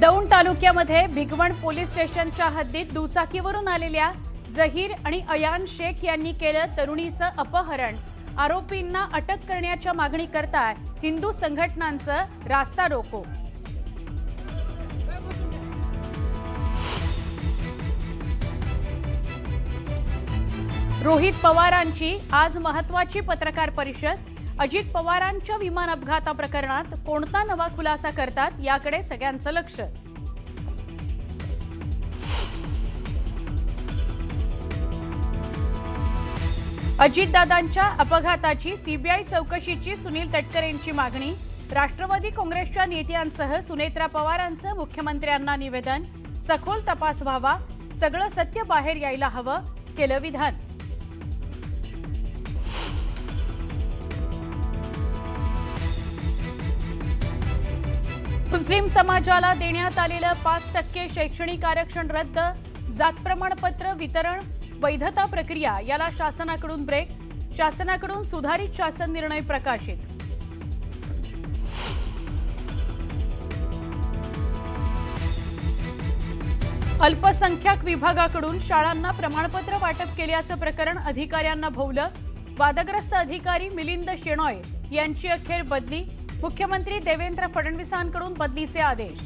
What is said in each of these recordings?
दौंड तालुक्यामध्ये भिगवण पोलीस स्टेशनच्या हद्दीत दुचाकीवरून आलेल्या जहीर आणि अयान शेख यांनी केलं तरुणीचं अपहरण। आरोपींना अटक करण्याच्या मागणी करता हिंदू संघटनांचं रास्ता रोको। रोहित पवारांची आज महत्त्वाची पत्रकार परिषद। अजित पवारांच्या विमान अपघाता प्रकरणात कोणता नवा खुलासा करतात याकडे सगळ्यांचं लक्ष। अजितदादांच्या अपघाताची सीबीआय चौकशीची सुनील तटकरेंची मागणी। राष्ट्रवादी काँग्रेसच्या नेत्यांसह सुनेत्रा पवारांचं मुख्यमंत्र्यांना निवेदन। सखोल तपास व्हावा, सगळं सत्य बाहेर यायला हवं, केलं विधान। मुस्लिम समाजाला देण्यात आलेलं 5% शैक्षणिक आरक्षण रद्द। जात प्रमाणपत्र वितरण वैधता प्रक्रिया याला शासनाकडून ब्रेक। शासनाकडून सुधारित शासन निर्णय प्रकाशित। अल्पसंख्याक विभागाकडून शाळांना प्रमाणपत्र वाटप केल्याचं प्रकरण अधिकाऱ्यांना भोवलं। वादग्रस्त अधिकारी मिलिंद शेणॉय यांची अखेर बदली। मुख्यमंत्री देवेंद्र फडणवीसांकडून बदलीचे आदेश।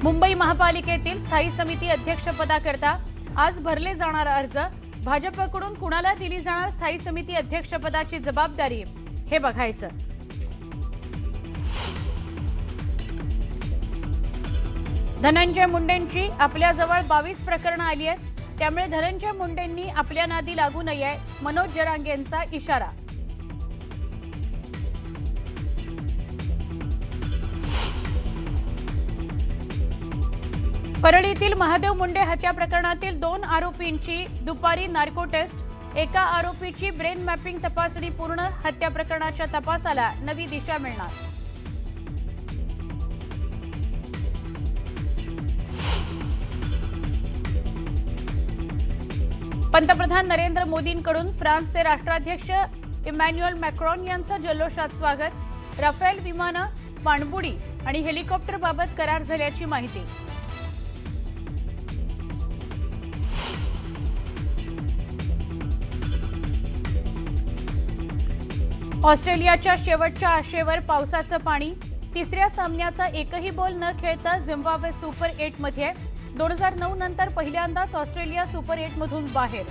मुंबई महापालिकेतील स्थायी समिती अध्यक्षपदाकरता आज भरले जाणार अर्ज। भाजपकडून कुणाला दिली जाणार स्थायी समिती अध्यक्षपदाची जबाबदारी हे बघायचं। धनंजय मुंडेंची आपल्याजवळ 22 प्रकरणं आली आहेत, त्यामुळे धनंजय मुंडेंनी आपल्या नादी लागू नये, मनोज जरांगेंचा इशारा। परळीतील महादेव मुंडे हत्या प्रकरणातील 2 आरोपींची दुपारी नार्को टेस्ट। एका आरोपीची ब्रेन मॅपिंग तपासणी पूर्ण। हत्या प्रकरणाच्या तपासाला नवी दिशा मिळणार। पंतप्रधान नरेंद्र मोदींकडून फ्रान्सचे राष्ट्राध्यक्ष इमॅन्युएल मॅक्रॉन यांचं जल्लोषात स्वागत। राफेल विमानं, पाणबुडी आणि हेलिकॉप्टरबाबत करार झाल्याची माहिती। ऑस्ट्रेलियाच्या शेवटच्या आशेवर पावसाचं पाणी। तिसऱ्या सामन्याचा एकही बॉल न खेळता झिम्बाब्वे सुपर 8 मध्ये। 2009 नंतर पहिल्यांदाच ऑस्ट्रेलिया सुपर 8 मधून बाहेर।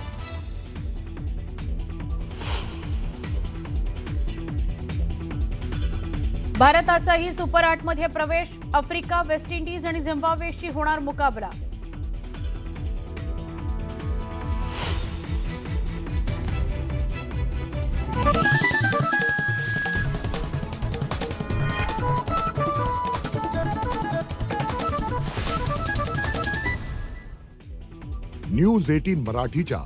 भारताचाही सुपर 8 मध्ये प्रवेश। आफ्रिका, वेस्ट इंडिज आणि झिम्बाब्वेशी होणार मुकाबला। न्यूज 18 मराठीच्या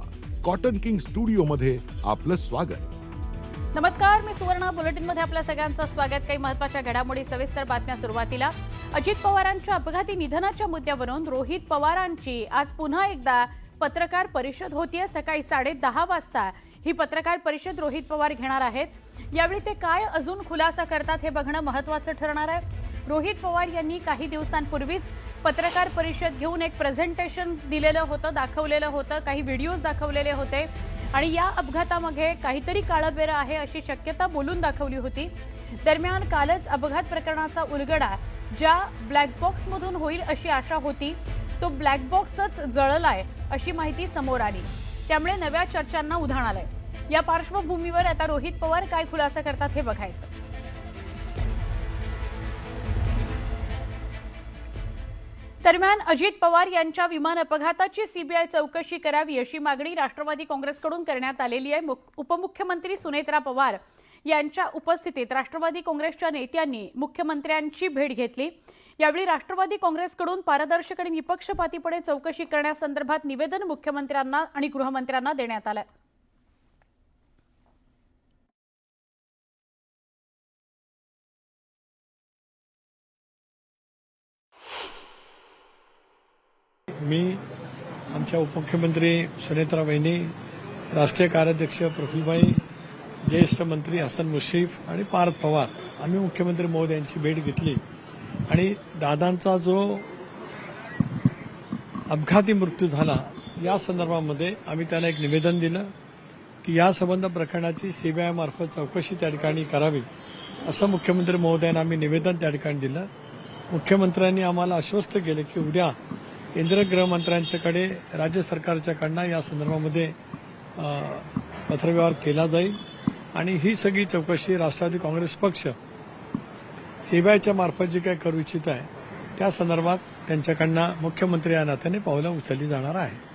कॉटन किंग स्टुडिओ मध्ये आपलं स्वागत। नमस्कार, मी सुवर्णा। बुलेटिन मध्ये आपल्या सगळ्यांचं स्वागत। काही महत्त्वाच्या घडामोडी, सविस्तर बातम्या सुरुवातीला। अजित पवारांच्या अपघाती निधनाच्या मुद्द्यावरून रोहित पवारांची आज पुन्हा एकदा पत्रकार परिषद होतीये। सकाळी 10:30 वाजता ही पत्रकार परिषद रोहित पवार घेणार आहेत। यावेळी ते काय अजून खुलासा करतात हे बघणं महत्त्वाचं ठरणार आहे। रोहित पवार यांनी काही दिवसांपूर्वीच पत्रकार परिषद घेऊन एक प्रेझेंटेशन दिलेलं होतं, दाखवलेलं होतं, काही व्हिडिओज दाखवलेले होते आणि या अपघातामध्ये काहीतरी काळबेरं आहे अशी शक्यता बोलून दाखवली होती। दरम्यान कालच अपघात प्रकरणाचा उलगडा ज्या ब्लॅक बॉक्समधून होईल अशी आशा होती, तो ब्लॅक बॉक्सच जळलाय अशी माहिती समोर आली। त्यामुळे नव्या चर्चांना उधाण आलंय। या पार्श्वभूमीवर आता रोहित पवार काय खुलासा करतात हे बघायचं। दरम्यान अजित पवार यांच्या विमान अपघाताची सीबीआय चौकशी करावी अशी मागणी राष्ट्रवादी काँग्रेसकडून करण्यात आलेली आहे। उपमुख्यमंत्री सुनेत्रा पवार यांच्या उपस्थितीत राष्ट्रवादी काँग्रेसच्या नेत्यांनी मुख्यमंत्र्यांची भेट घेतली। यावेळी राष्ट्रवादी काँग्रेसकडून पारदर्शक आणि निपक्षपातीपणे चौकशी करण्यासंदर्भात निवेदन मुख्यमंत्र्यांना आणि गृहमंत्र्यांना देण्यात आलं। मी आमच्या उपमुख्यमंत्री सुनेत्रा वहिनी, राष्ट्रीय कार्याध्यक्ष प्रफुल्लभाई ज्येष्ठ मंत्री हसन मुश्रीफ आणि पार्थ पवार आम्ही मुख्यमंत्री महोदयांची भेट घेतली आणि दादांचा जो अपघाती मृत्यू झाला या संदर्भामध्ये आम्ही त्याला एक निवेदन दिलं की या संबंध प्रकरणाची सीबीआय मार्फत चौकशी त्या ठिकाणी करावी असं मुख्यमंत्री महोदयांना आम्ही निवेदन त्या ठिकाणी दिलं. मुख्यमंत्र्यांनी आम्हाला आश्वस्त केले की उद्या केंद्रीय गृहमंत्र्यांच्याकडे राज्य सरकारच्याकडनं या संदर्भामध्ये पत्रव्यवहार केला जाईल आणि ही सगळी चौकशी राष्ट्रवादी काँग्रेस पक्ष सीबीआयच्या मार्फत जी काही करू इच्छित आहे त्या संदर्भात त्यांच्याकडनं मुख्यमंत्री या नात्याने पावलं उचलली जाणार आहे.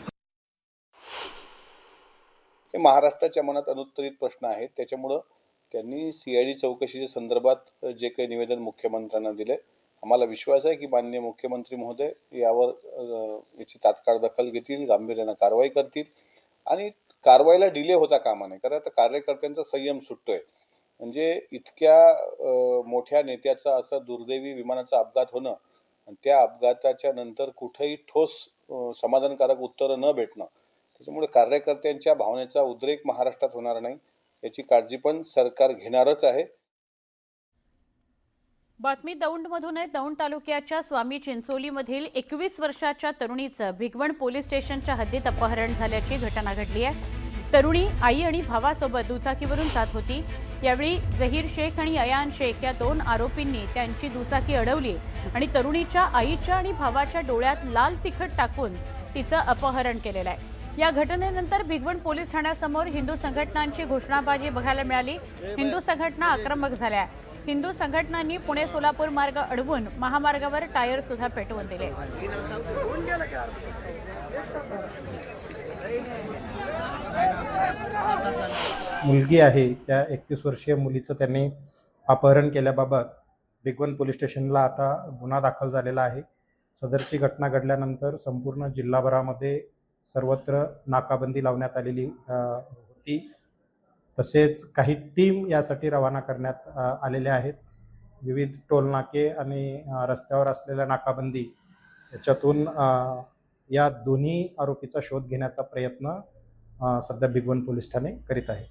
महाराष्ट्राच्या मनात अनुत्तरित प्रश्न आहेत, त्याच्यामुळं त्यांनी सीआयडी चौकशीच्या संदर्भात जे काही निवेदन मुख्यमंत्र्यांना दिले, आम्हाला विश्वास आहे की माननीय मुख्यमंत्री महोदय यावर याची तात्काळ दखल घेतील, गांभीर्यानं कारवाई करतील आणि कारवाईला डिले होता कामा नये. कारण आता कार्यकर्त्यांचा संयम सुटतोय. म्हणजे इतक्या मोठ्या नेत्याचा असा दुर्दैवी विमानाचा अपघात होणं आणि त्या अपघाताच्या नंतर कुठेही ठोस समाधानकारक उत्तरं न भेटणं, त्याच्यामुळे कार्यकर्त्यांच्या भावनेचा उद्रेक महाराष्ट्रात होणार नाही याची काळजी पण सरकार घेणारच आहे. बातमी दौंडमधून आहे. दौंड तालुक्याच्या स्वामी चिंचोलीमधील 21 वर्षाच्या तरुणीचं भिगवण पोलीस स्टेशनच्या हद्दीत अपहरण झाल्याची घटना घडली आहे. तरुणी आई आणि भावासोबत दुचाकीवरून जात होती. यावेळी जहीर शेख आणि अयान शेख या 2 आरोपींनी त्यांची दुचाकी अडवली आणि तरुणीच्या आईच्या आणि भावाच्या डोळ्यात लाल तिखट टाकून तिचं अपहरण केलेलं आहे. या घटनेनंतर भिगवण पोलीस ठाण्यासमोर हिंदू संघटनांची घोषणाबाजी बघायला मिळाली. हिंदू संघटना आक्रमक झाल्या. हिंदू संघटनांनी पुणे सोलापूर मार्ग अडवून महामार्गावर टायर सुद्धा पेटवून दिले. मुलगी आहे त्या 21 वर्षीय मुलीचं त्यांनी अपहरण केल्याबाबत भिगवण पोलीस स्टेशनला आता गुन्हा दाखल झालेला आहे. सदरची घटना घडल्यानंतर संपूर्ण जिल्हाभरामध्ये सर्वत्र नाकाबंदी लावण्यात आलेली होती. तसेच काही टीम यासाठी रवाना करण्यात आलेल्या आहेत. विविध टोलनाके आणि रस्त्यावर असलेल्या नाकाबंदी याच्यातून या दोन्ही आरोपीचा शोध घेण्याचा प्रयत्न सध्या भिगवण पोलीस ठाणे करीत आहे.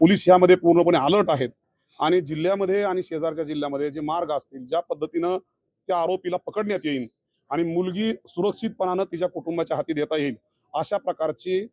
पोलीस यामध्ये पूर्णपणे अलर्ट आहेत आणि जिल्ह्यामध्ये आणि शेजारच्या जिल्ह्यामध्ये जे मार्ग असतील ज्या पद्धतीनं त्या आरोपीला पकडण्यात येईल आणि मुलगी सुरक्षितपणानं तिच्या कुटुंबाच्या हाती देता येईल अशा प्रकारची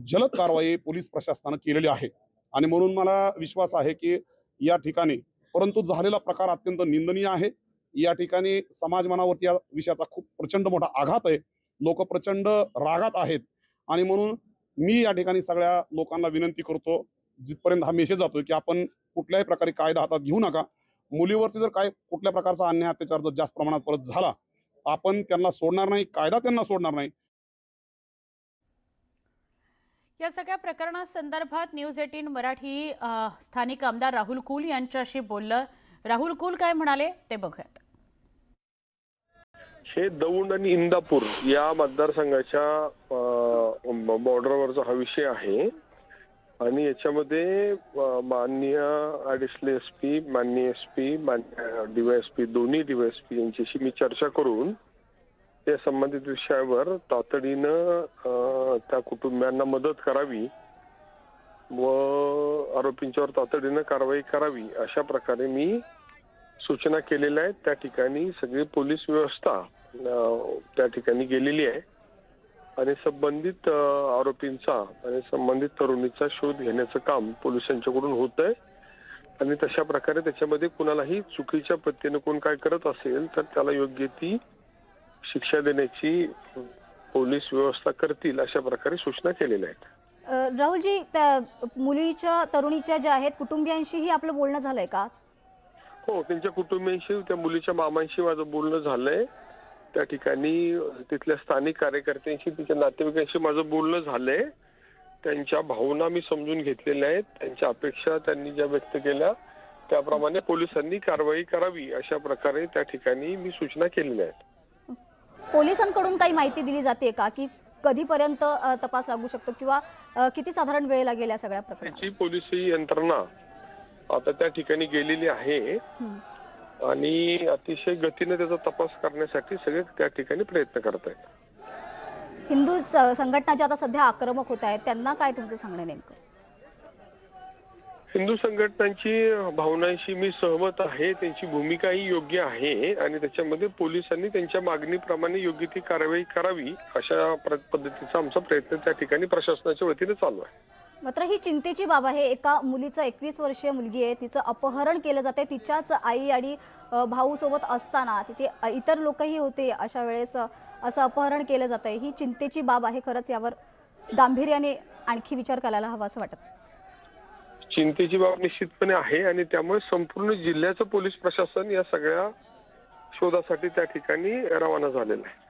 जलद कारवाई पोलीस प्रशासनानं केलेली आहे. आणि म्हणून मला विश्वास आहे की या ठिकाणी परंतु झालेला प्रकार अत्यंत निंदनीय आहे. या ठिकाणी समाज मनावरती या विषयाचा खूप प्रचंड मोठा आघात आहे. लोक प्रचंड रागात आहेत आणि म्हणून मी या ठिकाणी सगळ्या लोकांना विनंती करतो, जिथपर्यंत हा मेसेज जातोय की आपण कुठल्याही प्रकारे कायदा हातात घेऊ नका. मुलीवरती जर काय कुठल्या प्रकारचा अन्याय अत्याचार जर जास्त प्रमाणात परत झाला आपण त्यांना सोडणार नाही, कायदा त्यांना सोडणार नाही. या सगळ्या प्रकरणासंदर्भात न्यूज 18 मराठी स्थानिक आमदार राहुल कुल यांच्याशी बोललं. राहुल कुल काय म्हणाले ते बघूयात. हे दौंड आणि इंदापूर या मतदारसंघाच्या बॉर्डरवरचा हा विषय आहे आणि याच्यामध्ये माननीय ॲडिशनल एसपी, माननीय एसपी, माननीय डीवायएसपी, दोन्ही डीवायएसपी यांच्याशी मी चर्चा करून त्या संबंधित विषयावर तातडीनं त्या कुटुंबियांना मदत करावी व आरोपींच्यावर तातडीनं कारवाई करावी अशा प्रकारे मी सूचना केलेल्या आहेत. त्या ठिकाणी सगळी पोलीस व्यवस्था त्या ठिकाणी गेलेली आहे आणि संबंधित आरोपींचा आणि संबंधित तरुणीचा शोध घेण्याचं काम पोलिसांच्याकडून होत आहे आणि तशा प्रकारे त्याच्यामध्ये कुणालाही चुकीच्या पद्धतीने कोण काय करत असेल तर त्याला योग्य ती शिक्षा देण्याची पोलीस व्यवस्था करतील अशा प्रकारे सूचना केलेल्या आहेत. राहुलजी, त्या मुलीच्या तरुणीच्या ज्या आहेत कुटुंबियांशीही आपलं बोलणं झालंय का? हो, त्यांच्या कुटुंबियांशी, त्या मुलीच्या मामांशी माझं बोलणं झालंय. त्या ठिकाणी तिथल्या स्थानिक कार्यकर्त्यांशी, तिच्या नातेवाईकांशी माझं बोलणं झालंय. त्यांच्या भावना मी समजून घेतलेल्या आहेत. त्यांच्या अपेक्षा त्यांनी ज्या व्यक्त केल्या त्याप्रमाणे पोलिसांनी कारवाई करावी अशा प्रकारे त्या ठिकाणी मी सूचना केलेल्या आहेत. पोलिसांकडून काही माहिती दिली जाते का की कधीपर्यंत तपास लागू शकतो किंवा किती साधारण वेळ लागेल या सगळ्या प्रकरणाची? पोलीस यंत्रणा आता त्या ठिकाणी गेलेली आहे आणि अतिशय गतीने त्याचा तपास करण्यासाठी सगळे त्या ठिकाणी प्रयत्न करत आहेत. हिंदू संघटना ज्या आता सध्या आक्रमक होत आहेत त्यांना काय तुमचं सांगणं नेमकं? हिंदू संघटनांची भावनांशी मी सहमत आहे. त्यांची भूमिकाही योग्य आहे आणि त्याच्यामध्ये पोलिसांनी त्यांच्या मागणीप्रमाणे योग्य ती कारवाई करावी अशा पद्धतीचा आमचा प्रयत्न त्या ठिकाणी प्रशासनाच्या वतीने चालू आहे. मात्र ही चिंतेची बाब आहे. एका मुलीचं 21 वर्षीय मुलगी आहे, तिचं अपहरण केलं जाते. तिच्याच आई आणि भाऊ सोबत असताना तिथे इतर लोकही होते. अशा वेळेस असं अपहरण केलं जात आहे. ही चिंतेची बाब आहे. खरंच यावर गांभीर्याने आणखी विचार करायला हवा असं वाटतं. चिंतेची बाब निश्चितपणे आहे आणि त्यामुळे संपूर्ण जिल्ह्याचं पोलीस प्रशासन या सगळ्या शोधासाठी त्या ठिकाणी रवाना झालेलं आहे.